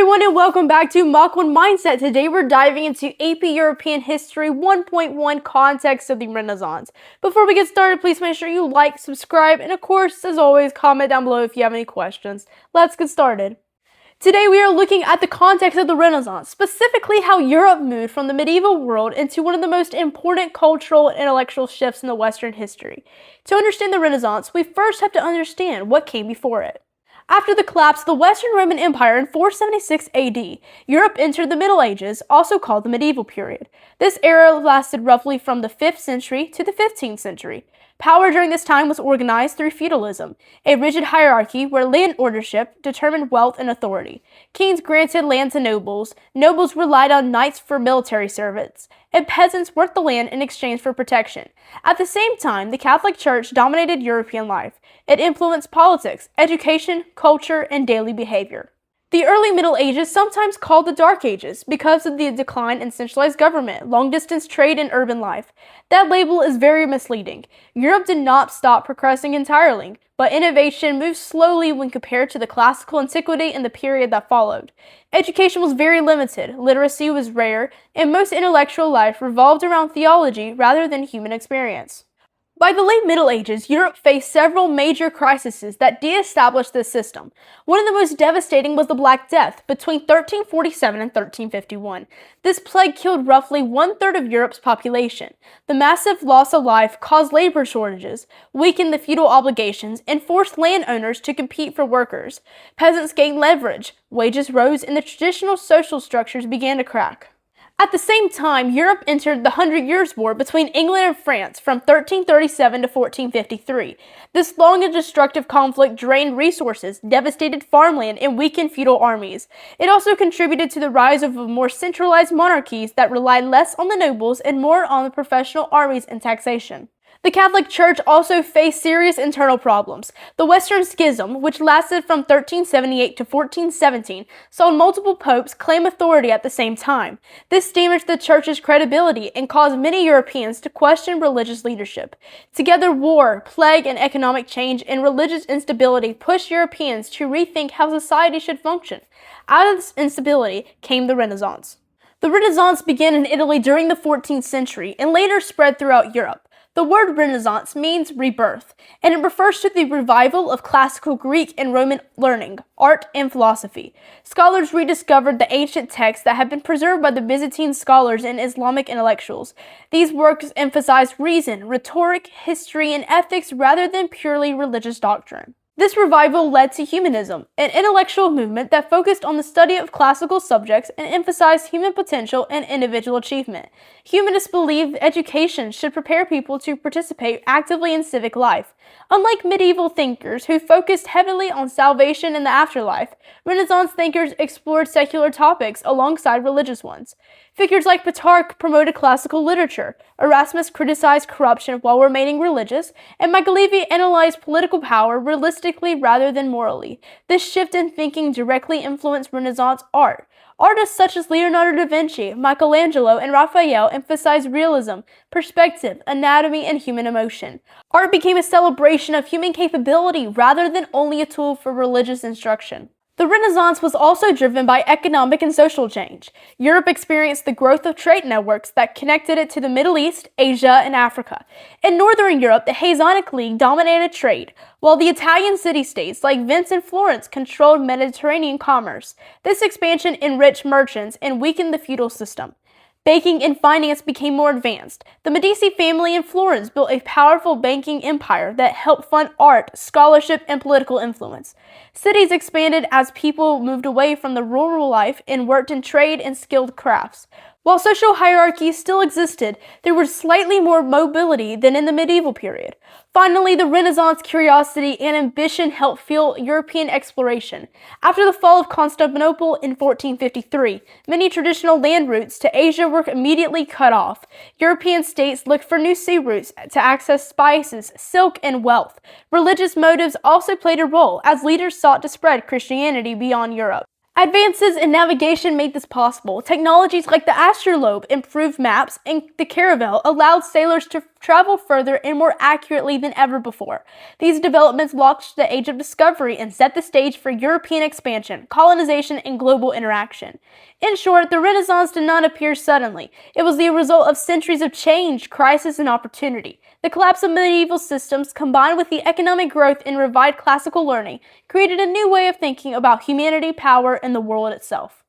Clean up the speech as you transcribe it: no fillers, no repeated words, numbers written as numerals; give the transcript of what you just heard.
everyone, and welcome back to Mach 1 Mindset. Today we're diving into AP European History 1.1 Context of the Renaissance. Before we get started, please make sure you like, subscribe, and of course, as always, comment down below if you have any questions. Let's get started. Today we are looking at the context of the Renaissance, specifically how Europe moved from the medieval world into one of the most important cultural and intellectual shifts in the Western history. To understand the Renaissance, we first have to understand what came before it. After the collapse of the Western Roman Empire in 476 AD, Europe entered the Middle Ages, also called the medieval period. This era lasted roughly from the 5th century to the 15th century. Power during this time was organized through feudalism, a rigid hierarchy where land ownership determined wealth and authority. Kings granted land to nobles, nobles relied on knights for military service, and peasants worked the land in exchange for protection. At the same time, the Catholic Church dominated European life. It influenced politics, education, culture, and daily behavior. The early Middle Ages, sometimes called the Dark Ages, because of the decline in centralized government, long-distance trade, and urban life. That label is very misleading. Europe did not stop progressing entirely, but innovation moved slowly when compared to the classical antiquity and the period that followed. Education was very limited, literacy was rare, and most intellectual life revolved around theology rather than human experience. By the late Middle Ages, Europe faced several major crises that de-established this system. One of the most devastating was the Black Death between 1347 and 1351. This plague killed roughly one-third of Europe's population. The massive loss of life caused labor shortages, weakened the feudal obligations, and forced landowners to compete for workers. Peasants gained leverage, wages rose, and the traditional social structures began to crack. At the same time, Europe entered the Hundred Years' War between England and France from 1337 to 1453. This long and destructive conflict drained resources, devastated farmland, and weakened feudal armies. It also contributed to the rise of more centralized monarchies that relied less on the nobles and more on the professional armies and taxation. The Catholic Church also faced serious internal problems. The Western Schism, which lasted from 1378 to 1417, saw multiple popes claim authority at the same time. This damaged the Church's credibility and caused many Europeans to question religious leadership. Together, war, plague, and economic change and religious instability pushed Europeans to rethink how society should function. Out of this instability came the Renaissance. The Renaissance began in Italy during the 14th century and later spread throughout Europe. The word Renaissance means rebirth, and it refers to the revival of classical Greek and Roman learning, art, and philosophy. Scholars rediscovered the ancient texts that had been preserved by the Byzantine scholars and Islamic intellectuals. These works emphasized reason, rhetoric, history, and ethics rather than purely religious doctrine. This revival led to humanism, an intellectual movement that focused on the study of classical subjects and emphasized human potential and individual achievement. Humanists believed education should prepare people to participate actively in civic life. Unlike medieval thinkers who focused heavily on salvation and the afterlife, Renaissance thinkers explored secular topics alongside religious ones. Figures like Petrarch promoted classical literature, Erasmus criticized corruption while remaining religious, and Machiavelli analyzed political power realistically rather than morally. This shift in thinking directly influenced Renaissance art. Artists such as Leonardo da Vinci, Michelangelo, and Raphael emphasized realism, perspective, anatomy, and human emotion. Art became a celebration of human capability rather than only a tool for religious instruction. The Renaissance was also driven by economic and social change. Europe experienced the growth of trade networks that connected it to the Middle East, Asia, and Africa. In Northern Europe, the Hanseatic League dominated trade, while the Italian city-states like Venice and Florence controlled Mediterranean commerce. This expansion enriched merchants and weakened the feudal system. Banking and finance became more advanced. The Medici family in Florence built a powerful banking empire that helped fund art, scholarship, and political influence. Cities expanded as people moved away from the rural life and worked in trade and skilled crafts. While social hierarchies still existed, there was slightly more mobility than in the medieval period. Finally, the Renaissance curiosity and ambition helped fuel European exploration. After the fall of Constantinople in 1453, many traditional land routes to Asia were immediately cut off. European states looked for new sea routes to access spices, silk, and wealth. Religious motives also played a role, as leaders sought to spread Christianity beyond Europe. Advances in navigation made this possible. Technologies like the astrolabe improved maps, and the caravel allowed sailors to travel further and more accurately than ever before. These developments launched the Age of Discovery and set the stage for European expansion, colonization, and global interaction. In short, the Renaissance did not appear suddenly. It was the result of centuries of change, crisis, and opportunity. The collapse of medieval systems, combined with the economic growth and revived classical learning, created a new way of thinking about humanity, power, and the world itself.